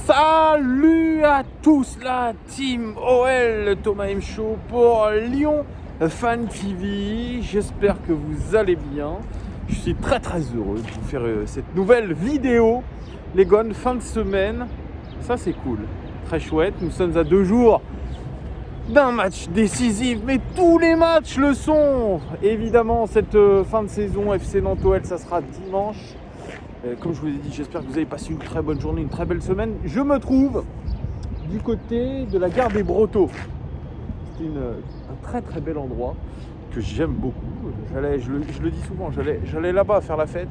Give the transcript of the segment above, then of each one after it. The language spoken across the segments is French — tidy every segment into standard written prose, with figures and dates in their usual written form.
Salut à tous la team OL, Thomas M Show pour Lyon Fan TV. J'espère que vous allez bien. Je suis très heureux de vous faire cette nouvelle vidéo. Les gones, fin de semaine, ça c'est cool, très chouette. Nous sommes à 2 jours d'un match décisif, mais tous les matchs le sont. Évidemment, cette fin de saison FC Nantes OL, ça sera dimanche. Comme je vous ai dit, j'espère que vous avez passé une très bonne journée, une très belle semaine. Je me trouve du côté de la gare des Brotteaux. C'est un très bel endroit que j'aime beaucoup. Je le dis souvent, j'allais là-bas faire la fête.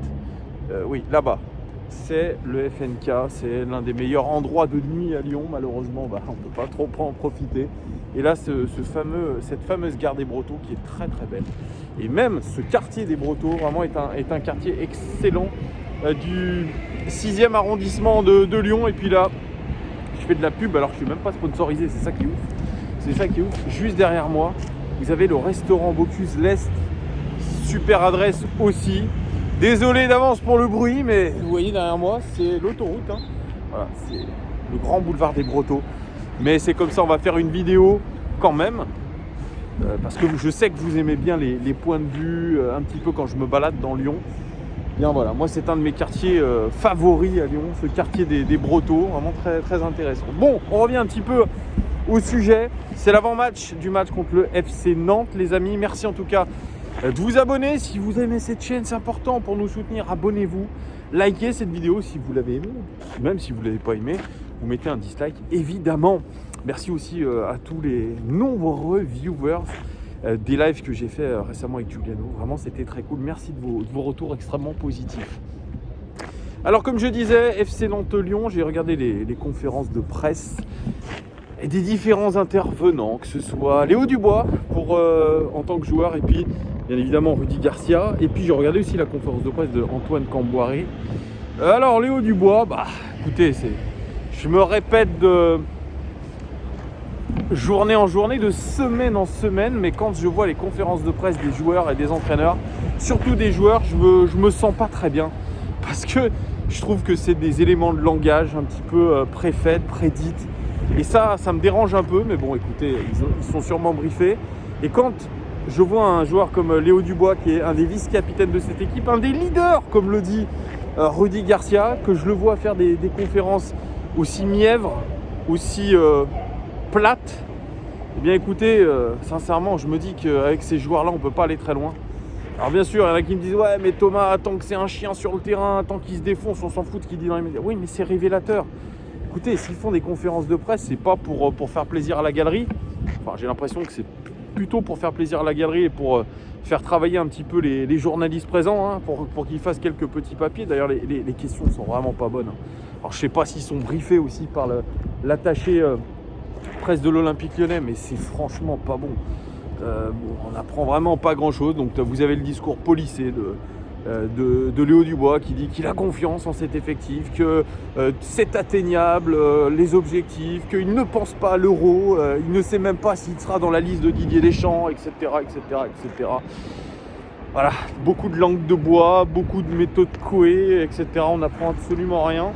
Oui, là-bas. C'est le FNK, c'est l'un des meilleurs endroits de nuit à Lyon. Malheureusement, on ne peut pas trop en profiter. Et là, cette fameuse gare des Brotteaux qui est très belle. Et même ce quartier des Brotteaux, vraiment, est un quartier excellent. Du 6e arrondissement de Lyon. Et puis là, je fais de la pub alors que je suis même pas sponsorisé, c'est ça qui est ouf. Juste derrière moi, vous avez le restaurant Bocuse l'Est, super adresse aussi. Désolé d'avance pour le bruit, mais vous voyez derrière moi, c'est l'autoroute, hein. Voilà, c'est le grand boulevard des Brotteaux. Mais c'est comme ça, on va faire une vidéo quand même. Parce que je sais que vous aimez bien les points de vue, un petit peu quand je me balade dans Lyon. Bien voilà, moi c'est un de mes quartiers favoris à Lyon, ce quartier des Brotteaux, vraiment très intéressant. Bon, on revient un petit peu au sujet, c'est l'avant-match du match contre le FC Nantes les amis. Merci en tout cas de vous abonner, si vous aimez cette chaîne, c'est important pour nous soutenir, abonnez-vous, likez cette vidéo si vous l'avez aimée, même si vous ne l'avez pas aimée, vous mettez un dislike évidemment. Merci aussi à tous les nombreux viewers des lives que j'ai fait récemment avec Giuliano. Vraiment, c'était très cool. Merci de vos retours extrêmement positifs. Alors, comme je disais, FC Nantes-Lyon, j'ai regardé les conférences de presse et des différents intervenants, que ce soit Léo Dubois en tant que joueur, et puis bien évidemment Rudy Garcia. Et puis j'ai regardé aussi la conférence de presse de Antoine Camboiré. Alors, Léo Dubois, écoutez, je me répète de journée en journée, de semaine en semaine, mais quand je vois les conférences de presse des joueurs et des entraîneurs, surtout des joueurs, je me sens pas très bien, parce que je trouve que c'est des éléments de langage un petit peu prédites, et ça me dérange un peu, mais bon, écoutez, ils sont sûrement briefés. Et quand je vois un joueur comme Léo Dubois, qui est un des vice-capitaines de cette équipe, un des leaders, comme le dit Rudy Garcia, que je le vois faire des conférences aussi mièvres, aussi plate, eh bien écoutez, sincèrement, je me dis qu'avec ces joueurs-là, on ne peut pas aller très loin. Alors bien sûr, il y en a qui me disent « Ouais, mais Thomas, tant que c'est un chien sur le terrain, tant qu'il se défonce, on s'en fout de ce qu'il dit dans les médias. » Oui, mais c'est révélateur. Écoutez, s'ils font des conférences de presse, c'est pas pour faire plaisir à la galerie. Enfin, j'ai l'impression que c'est plutôt pour faire plaisir à la galerie et pour faire travailler un petit peu les journalistes présents, hein, pour qu'ils fassent quelques petits papiers. D'ailleurs, les questions sont vraiment pas bonnes. Alors, je sais pas s'ils sont briefés aussi par l'attaché presse de l'Olympique Lyonnais, mais c'est franchement pas bon. On n'apprend vraiment pas grand chose. Donc vous avez le discours policé de Léo Dubois qui dit qu'il a confiance en cet effectif, que c'est atteignable, les objectifs, qu'il ne pense pas à l'euro, il ne sait même pas s'il sera dans la liste de Didier Deschamps, etc. Voilà, beaucoup de langue de bois, beaucoup de méthodes Coué, etc. On n'apprend absolument rien.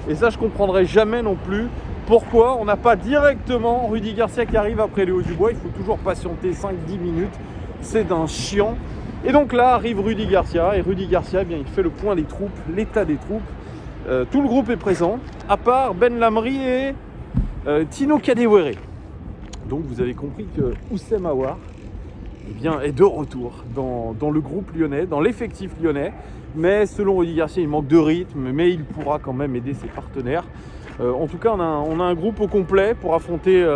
Et ça, je ne comprendrai jamais non plus pourquoi on n'a pas directement Rudy Garcia qui arrive après Léo Dubois. Il faut toujours patienter 5-10 minutes. C'est d'un chiant. Et donc là arrive Rudy Garcia. Et Rudy Garcia, eh bien, il fait le point des troupes, l'état des troupes. Tout le groupe est présent, à part Ben Lamri et Tino Kadewere. Donc vous avez compris que Oussem Aouar est de retour dans le groupe lyonnais, dans l'effectif lyonnais. Mais selon Rudy Garcia, il manque de rythme, mais il pourra quand même aider ses partenaires. En tout cas, on a un groupe au complet pour affronter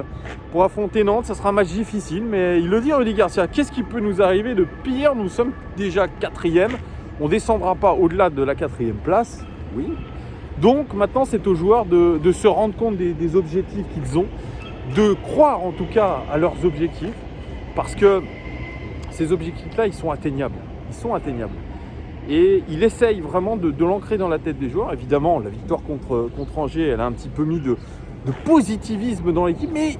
Nantes. Ça sera un match difficile, mais il le dit Rudy Garcia. Qu'est-ce qui peut nous arriver de pire? Nous sommes déjà 4e. On ne descendra pas au-delà de la 4e place. Oui. Donc maintenant, c'est aux joueurs de se rendre compte des objectifs qu'ils ont, de croire en tout cas à leurs objectifs, parce que ces objectifs-là, ils sont atteignables. Et il essaye vraiment de l'ancrer dans la tête des joueurs. Évidemment, la victoire contre Angers, elle a un petit peu mis de positivisme dans l'équipe, mais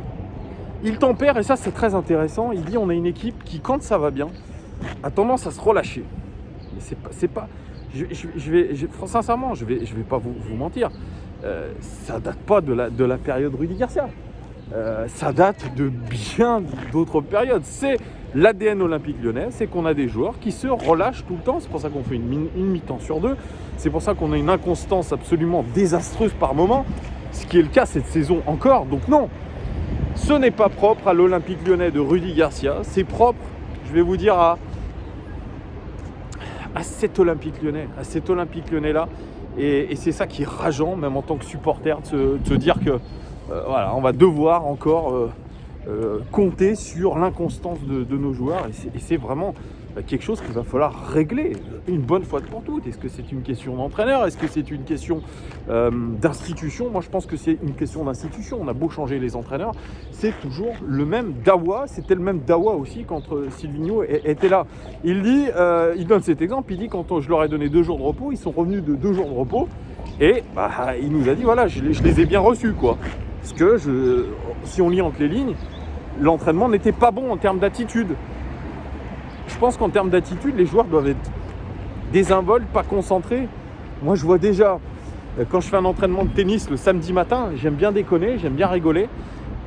il tempère, et ça c'est très intéressant. Il dit on a une équipe qui, quand ça va bien, a tendance à se relâcher. Mais c'est pas sincèrement, je vais pas vous mentir. ça date pas de la période Rudy Garcia. Ça date de bien d'autres périodes. C'est l'ADN olympique lyonnais, c'est qu'on a des joueurs qui se relâchent tout le temps. C'est pour ça qu'on fait une mi-temps sur 2. C'est pour ça qu'on a une inconstance absolument désastreuse par moment, ce qui est le cas cette saison encore. Donc non, ce n'est pas propre à l'Olympique lyonnais de Rudy Garcia. C'est propre, je vais vous dire, à cet Olympique lyonnais-là. Et c'est ça qui est rageant, même en tant que supporter, de se dire que voilà, on va devoir encore compter sur l'inconstance de nos joueurs. Et c'est vraiment quelque chose qu'il va falloir régler une bonne fois pour toutes. Est-ce que c'est une question d'entraîneur? Est-ce que c'est une question d'institution? Moi, je pense que c'est une question d'institution. On a beau changer les entraîneurs, c'est toujours le même dawa. C'était le même dawa aussi quand Silvinho était là. Il dit, il donne cet exemple, il dit quand je leur ai donné 2 jours de repos, ils sont revenus de 2 jours de repos et il nous a dit voilà, je les ai bien reçus quoi. Parce que si on lit entre les lignes, l'entraînement n'était pas bon en termes d'attitude. Je pense qu'en termes d'attitude, les joueurs doivent être désinvoltes, pas concentrés. Moi, je vois déjà, quand je fais un entraînement de tennis le samedi matin, j'aime bien déconner, j'aime bien rigoler.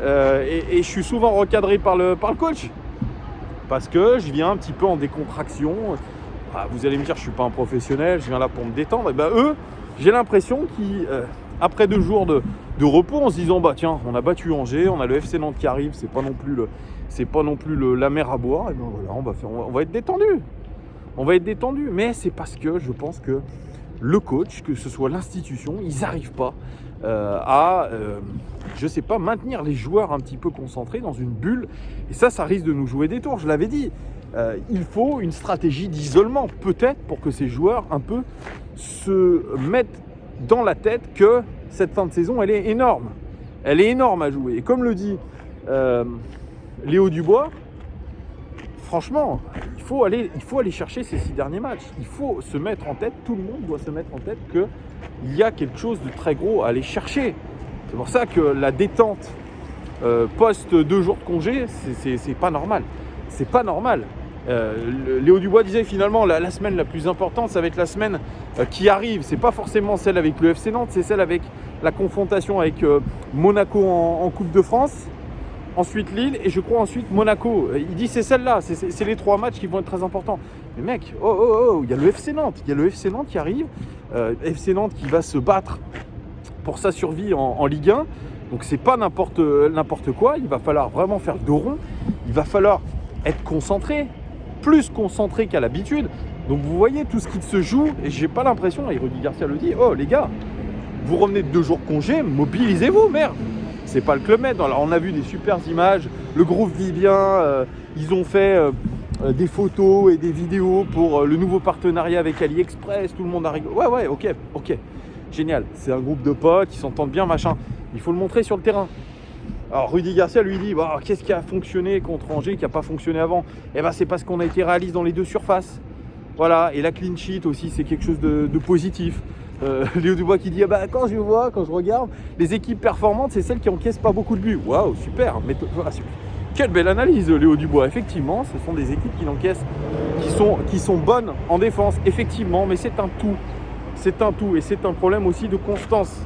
Et je suis souvent recadré par le coach. Parce que je viens un petit peu en décontraction. Vous allez me dire, je ne suis pas un professionnel, je viens là pour me détendre. Et eux, j'ai l'impression qu'après 2 jours de repos, en se disant, tiens, on a battu Angers, on a le FC Nantes qui arrive, c'est pas non plus la mer à boire, et voilà, on va être détendu. On va être détendu, mais c'est parce que je pense que le coach, que ce soit l'institution, ils n'arrivent pas à maintenir les joueurs un petit peu concentrés dans une bulle. Et ça risque de nous jouer des tours, je l'avais dit. Il faut une stratégie d'isolement, peut-être, pour que ces joueurs un peu se mettent dans la tête que cette fin de saison, elle est énorme. Elle est énorme à jouer. Et comme le dit Léo Dubois, franchement, il faut aller chercher ces 6 derniers matchs. Il faut se mettre en tête, tout le monde doit se mettre en tête qu'il y a quelque chose de très gros à aller chercher. C'est pour ça que la détente post 2 jours de congé, c'est pas normal. C'est pas normal. Léo Dubois disait finalement la semaine la plus importante, ça va être la semaine qui arrive. C'est pas forcément celle avec le FC Nantes, c'est celle avec la confrontation avec Monaco en Coupe de France. Ensuite Lille et je crois ensuite Monaco. Il dit c'est celle-là, c'est les 3 matchs qui vont être très importants. Mais mec, il y a le FC Nantes, qui arrive. FC Nantes qui va se battre pour sa survie en Ligue 1. Donc c'est pas n'importe quoi. Il va falloir vraiment faire dos rond. Il va falloir être concentré, plus concentré qu'à l'habitude. Donc vous voyez tout ce qui se joue et j'ai pas l'impression, et Rudy Garcia le dit, les gars, vous revenez de 2 jours de congé, mobilisez-vous, merde. C'est pas le Club Med. Alors on a vu des super images, le groupe vit bien, ils ont fait des photos et des vidéos pour le nouveau partenariat avec AliExpress, tout le monde a rigolé. Ouais, ok, génial, c'est un groupe de potes, qui s'entendent bien, machin. Il faut le montrer sur le terrain. Alors Rudy Garcia lui dit, qu'est-ce qui a fonctionné contre Angers, qui n'a pas fonctionné avant? C'est parce qu'on a été réaliste dans les 2 surfaces. Voilà, et la clean sheet aussi, c'est quelque chose de positif. Léo Dubois qui dit quand je regarde, les équipes performantes, c'est celles qui encaissent pas beaucoup de buts. Waouh, super, quelle belle analyse, Léo Dubois. Effectivement, ce sont des équipes qui n'encaissent, qui sont bonnes en défense, effectivement, mais c'est un tout. C'est un tout et c'est un problème aussi de constance.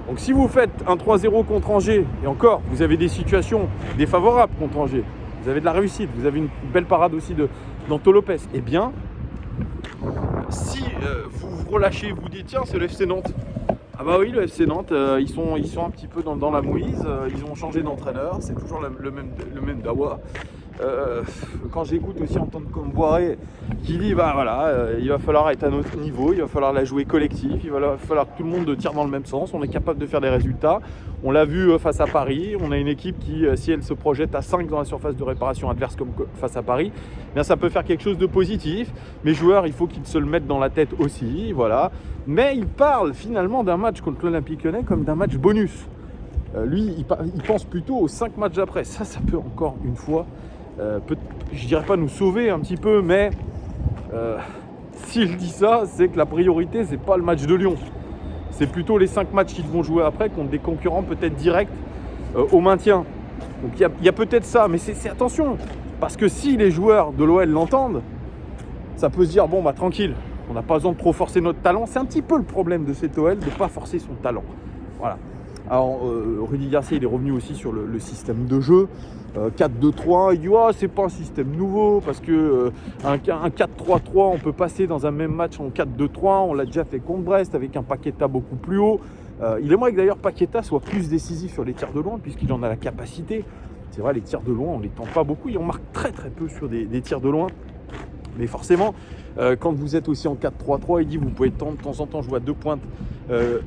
Donc si vous faites un 3-0 contre Angers, et encore, vous avez des situations défavorables contre Angers, vous avez de la réussite, vous avez une belle parade aussi d'Anto Lopez, eh bien, si vous vous relâchez, vous dites tiens, c'est le FC Nantes. Oui, le FC Nantes, ils sont un petit peu dans la mouise, ils ont changé d'entraîneur, c'est toujours le même dawa. Quand j'écoute aussi Antoine Comboiré qui dit il va falloir être à notre niveau, il va falloir la jouer collectif, il va falloir que tout le monde tire dans le même sens, on est capable de faire des résultats. On l'a vu face à Paris, on a une équipe qui, si elle se projette à 5 dans la surface de réparation adverse comme face à Paris, ça peut faire quelque chose de positif. Mes joueurs, il faut qu'ils se le mettent dans la tête aussi, voilà. Mais il parle finalement d'un match contre l'Olympique Lyonnais comme d'un match bonus. Lui, il pense plutôt aux 5 matchs après. Ça peut encore une fois, je dirais pas nous sauver un petit peu, mais s'il dit ça, c'est que la priorité, c'est pas le match de Lyon. C'est plutôt les 5 matchs qu'ils vont jouer après contre des concurrents peut-être directs au maintien. Donc il y a peut-être ça, mais c'est attention. Parce que si les joueurs de l'OL l'entendent, ça peut se dire, tranquille, On n'a pas besoin de trop forcer notre talent. C'est un petit peu le problème de cet OL, de ne pas forcer son talent. Voilà. Alors, Rudy Garcia, il est revenu aussi sur le système de jeu. 4-2-3, il dit « c'est pas un système nouveau parce que un 4-3-3, on peut passer dans un même match en 4-2-3. On l'a déjà fait contre Brest avec un Paqueta beaucoup plus haut. » Il aimerait que d'ailleurs Paqueta soit plus décisif sur les tirs de loin puisqu'il en a la capacité. C'est vrai, les tirs de loin, on ne les tente pas beaucoup. Et on marque très très peu sur des tirs de loin. Mais forcément, quand vous êtes aussi en 4-3-3, il dit vous pouvez de temps en temps jouer à 2 pointes,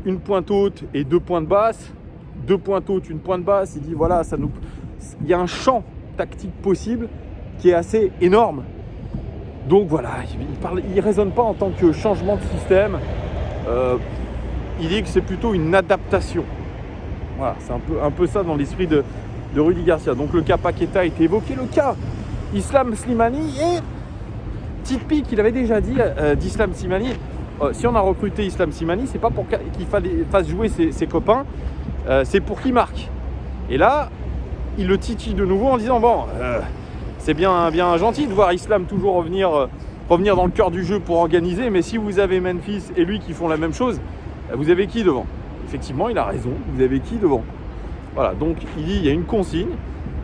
une pointe haute et 2 pointes basses, 2 pointes hautes, une pointe basse. Il dit voilà, il y a un champ tactique possible qui est assez énorme. Donc voilà, il ne raisonne pas en tant que changement de système. Il dit que c'est plutôt une adaptation. Voilà, c'est un peu ça dans l'esprit de Rudy Garcia. Donc le cas Paqueta a été évoqué, le cas Islam Slimani et petite pique, il avait déjà dit d'Islam Slimani, si on a recruté Islam Slimani, c'est pas pour qu'il fasse jouer ses copains, c'est pour qu'il marque. Et là, il le titille de nouveau en disant bon, c'est bien gentil de voir Islam toujours revenir dans le cœur du jeu pour organiser, mais si vous avez Memphis et lui qui font la même chose, vous avez qui devant? Effectivement, il a raison, vous avez qui devant? Voilà, donc il dit il y a une consigne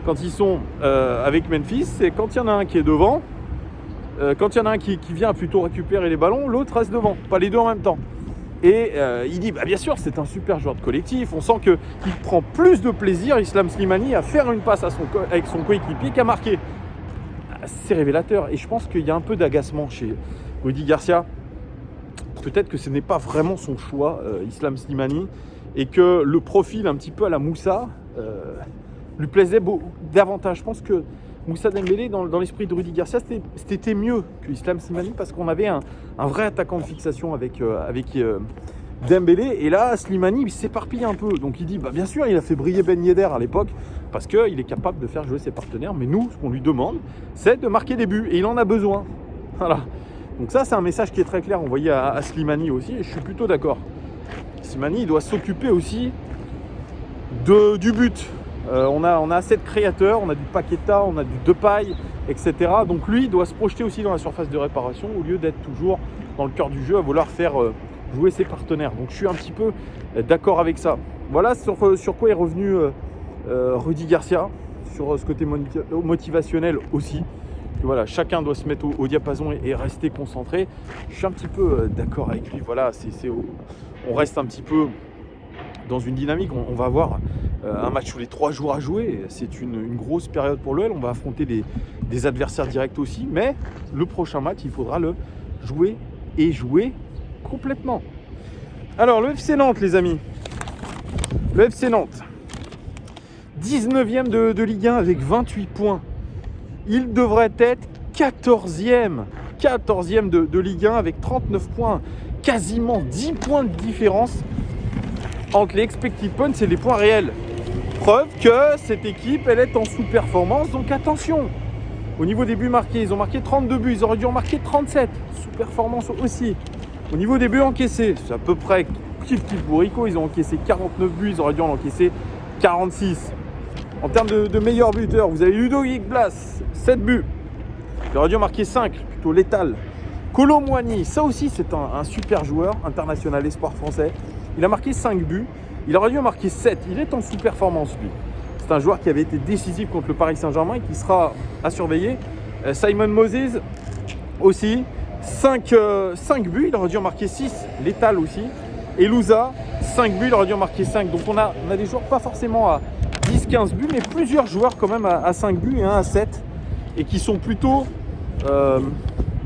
quand ils sont avec Memphis, c'est quand il y en a un qui est devant, quand il y en a un qui vient plutôt récupérer les ballons, l'autre reste devant, pas les deux en même temps. Et il dit bien sûr c'est un super joueur de collectif, on sent qu'il prend plus de plaisir, Islam Slimani, à faire une passe avec son coéquipier qu'à marquer. C'est révélateur et je pense qu'il y a un peu d'agacement chez Rudy Garcia. Peut-être que ce n'est pas vraiment son choix, Islam Slimani, et que le profil un petit peu à la Moussa lui plaisait davantage. Je pense que Moussa Dembélé, dans l'esprit de Rudy Garcia, c'était mieux que Islam Slimani parce qu'on avait un vrai attaquant de fixation avec Dembélé. Et là, Slimani, il s'éparpille un peu. Donc il dit, bien sûr, il a fait briller Ben Yedder à l'époque parce qu'il est capable de faire jouer ses partenaires. Mais nous, ce qu'on lui demande, c'est de marquer des buts. Et il en a besoin. Voilà. Donc ça, c'est un message qui est très clair envoyé à Slimani aussi. Et je suis plutôt d'accord. Slimani, il doit s'occuper aussi du but. On a assez de créateurs, on a du Paqueta, on a du Depay, etc. Donc lui, il doit se projeter aussi dans la surface de réparation au lieu d'être toujours dans le cœur du jeu à vouloir faire jouer ses partenaires. Donc je suis un petit peu d'accord avec ça. Voilà sur quoi est revenu Rudy Garcia, sur ce côté motivationnel aussi. Que voilà, chacun doit se mettre au diapason et rester concentré. Je suis un petit peu d'accord avec lui. Voilà, on reste un petit peu dans une dynamique. On va avoir un match tous les 3 jours à jouer. C'est une grosse période pour l'OL. On va affronter des adversaires directs aussi. Mais le prochain match, il faudra le jouer et jouer complètement. Alors, le FC Nantes, les amis. Le FC Nantes. 19e de Ligue 1 avec 28 points. Il devrait être 14e de Ligue 1 avec 39 points. Quasiment 10 points de différence entre les expected points et les points réels. Preuve que cette équipe, elle est en sous-performance. Donc attention, au niveau des buts marqués, ils ont marqué 32 buts, ils auraient dû en marquer 37. Sous-performance aussi. Au niveau des buts encaissés, c'est à peu près kiff pour Rico. Ils ont encaissé 49 buts, ils auraient dû en encaisser 46. En termes de meilleurs buteurs, vous avez Ludovic Blas, 7 buts. Il aurait dû en marquer 5, plutôt létal. Kolo Muani, ça aussi c'est un super joueur, international espoir français. Il a marqué 5 buts, il aurait dû en marquer 7. Il est en sous-performance lui. C'est un joueur qui avait été décisif contre le Paris Saint-Germain et qui sera à surveiller. Simon Moses aussi, 5 buts, il aurait dû en marquer 6, létal aussi. Et Louza, 5 buts, il aurait dû en marquer 5. Donc on a des joueurs pas forcément à 10-15 buts, mais plusieurs joueurs quand même à 5 buts et un à 7. Et qui sont plutôt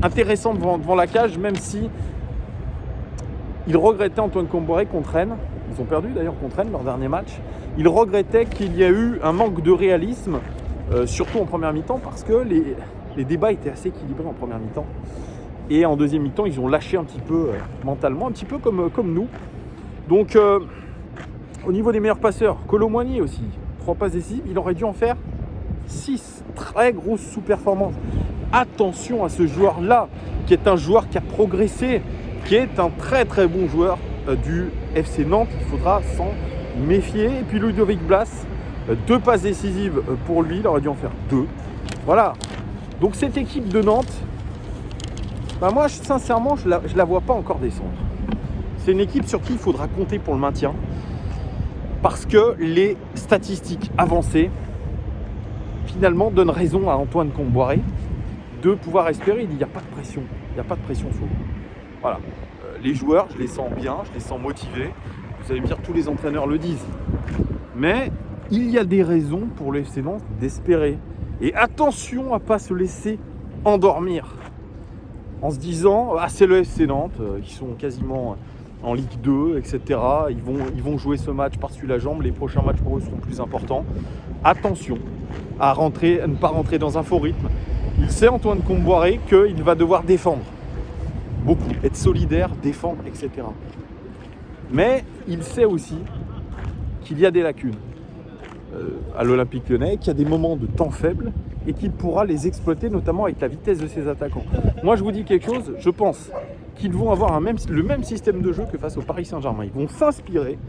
intéressants devant la cage, même si il regrettait Antoine Comboré contre Rennes. Ils ont perdu d'ailleurs contre Rennes leur dernier match. Il regrettait qu'il y a eu un manque de réalisme, surtout en première mi-temps, parce que les débats étaient assez équilibrés en première mi-temps. Et en deuxième mi-temps, ils ont lâché un petit peu mentalement, un petit peu comme nous. Donc, au niveau des meilleurs passeurs, Kolo Muani aussi, 3 passes décisives, il aurait dû en faire 6. Très grosse sous-performance. Attention à ce joueur-là, qui est un joueur qui a progressé, qui est un très très bon joueur du FC Nantes. Il faudra s'en méfier. Et puis Ludovic Blas, 2 passes décisives pour lui, il aurait dû en faire 2. Voilà. Donc cette équipe de Nantes, Bah moi, sincèrement, je la vois pas encore descendre. C'est une équipe sur qui il faudra compter pour le maintien. Parce que les statistiques avancées, finalement, donnent raison à Antoine Kombouaré de pouvoir espérer. Il n'y a pas de pression. Il n'y a pas de pression sur vous. Voilà. Les joueurs, je les sens bien, je les sens motivés. Vous allez me dire, tous les entraîneurs le disent. Mais il y a des raisons pour le FC Nantes d'espérer. Et attention à ne pas se laisser endormir en se disant « Ah, c'est le FC Nantes, ils sont quasiment en Ligue 2, etc. Ils vont jouer ce match par-dessus la jambe, les prochains matchs pour eux seront plus importants. » Attention à ne pas rentrer dans un faux rythme. Il sait, Antoine Kombouaré, qu'il va devoir défendre. Beaucoup, être solidaire, défendre, etc. Mais il sait aussi qu'il y a des lacunes à l'Olympique Lyonnais, qu'il y a des moments de temps faibles et qu'il pourra les exploiter, notamment avec la vitesse de ses attaquants. Moi, je vous dis quelque chose, je pense qu'ils vont avoir le même système de jeu que face au Paris Saint-Germain. Ils vont s'inspirer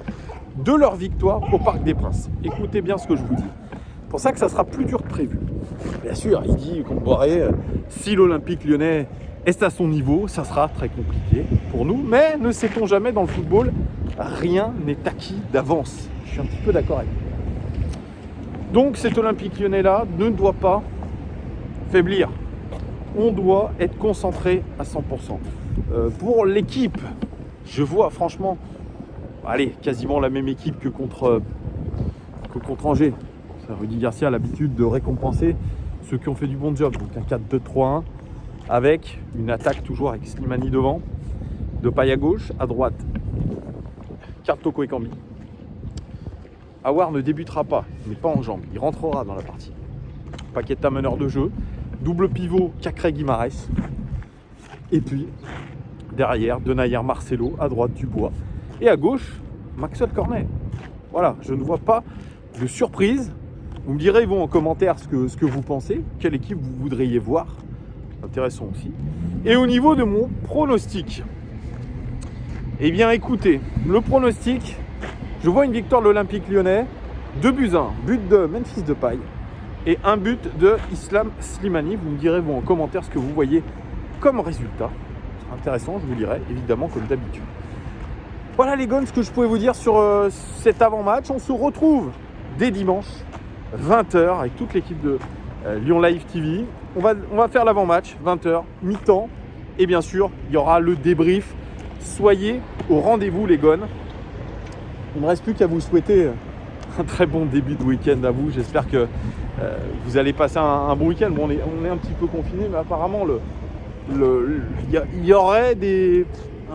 de leur victoire au Parc des Princes. Écoutez bien ce que je vous dis. C'est pour ça que ça sera plus dur que prévu. Bien sûr, il dit Kombouaré, si l'Olympique Lyonnais est à son niveau, ça sera très compliqué pour nous. Mais ne sait-on jamais dans le football, rien n'est acquis d'avance. Je suis un petit peu d'accord avec vous. Donc cet Olympique Lyonnais-là ne doit pas faiblir. On doit être concentré à 100%. Pour l'équipe, je vois franchement, quasiment la même équipe que contre Angers. Rudy Garcia a l'habitude de récompenser ceux qui ont fait du bon job. Donc un 4-2-3-1 avec une attaque toujours avec Slimani devant, Depay à gauche, à droite, Toko Ekambi. Aouar ne débutera pas, il n'est pas en jambes, il rentrera dans la partie. Paqueta meneur de jeu, double pivot Cacré Guimarães. Et puis derrière, Denayer Marcelo, à droite Dubois. Et à gauche, Maxwell Cornet. Voilà, je ne vois pas de surprise. Vous me direz en commentaire ce que vous pensez, quelle équipe vous voudriez voir. Intéressant aussi. Et au niveau de mon pronostic, eh bien écoutez, le pronostic, je vois une victoire de l'Olympique Lyonnais, 2-1, but de Memphis Depay et un but de Islam Slimani. Vous me direz en commentaire ce que vous voyez comme résultat. C'est intéressant, je vous dirai évidemment comme d'habitude. Voilà les gars, ce que je pouvais vous dire sur cet avant-match. On se retrouve dès dimanche, 20h, avec toute l'équipe de Lyon Live TV. On va faire l'avant-match, 20h, mi-temps. Et bien sûr, il y aura le débrief. Soyez au rendez-vous les gones. Il ne me reste plus qu'à vous souhaiter un très bon début de week-end à vous. J'espère que vous allez passer un bon week-end. Bon, on est un petit peu confinés, mais apparemment, il y aurait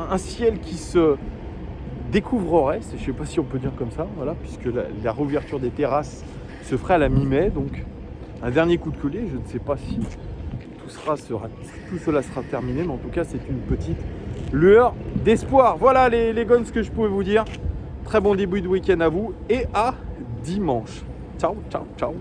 un ciel qui se découvrerait. Je ne sais pas si on peut dire comme ça, voilà, puisque la réouverture des terrasses se ferait à la mi-mai. Donc, un dernier coup de collier. Je ne sais pas si tout cela sera terminé, mais en tout cas, c'est une petite lueur d'espoir. Voilà les guns, ce que je pouvais vous dire. Très bon début de week-end à vous et à dimanche. Ciao, ciao, ciao.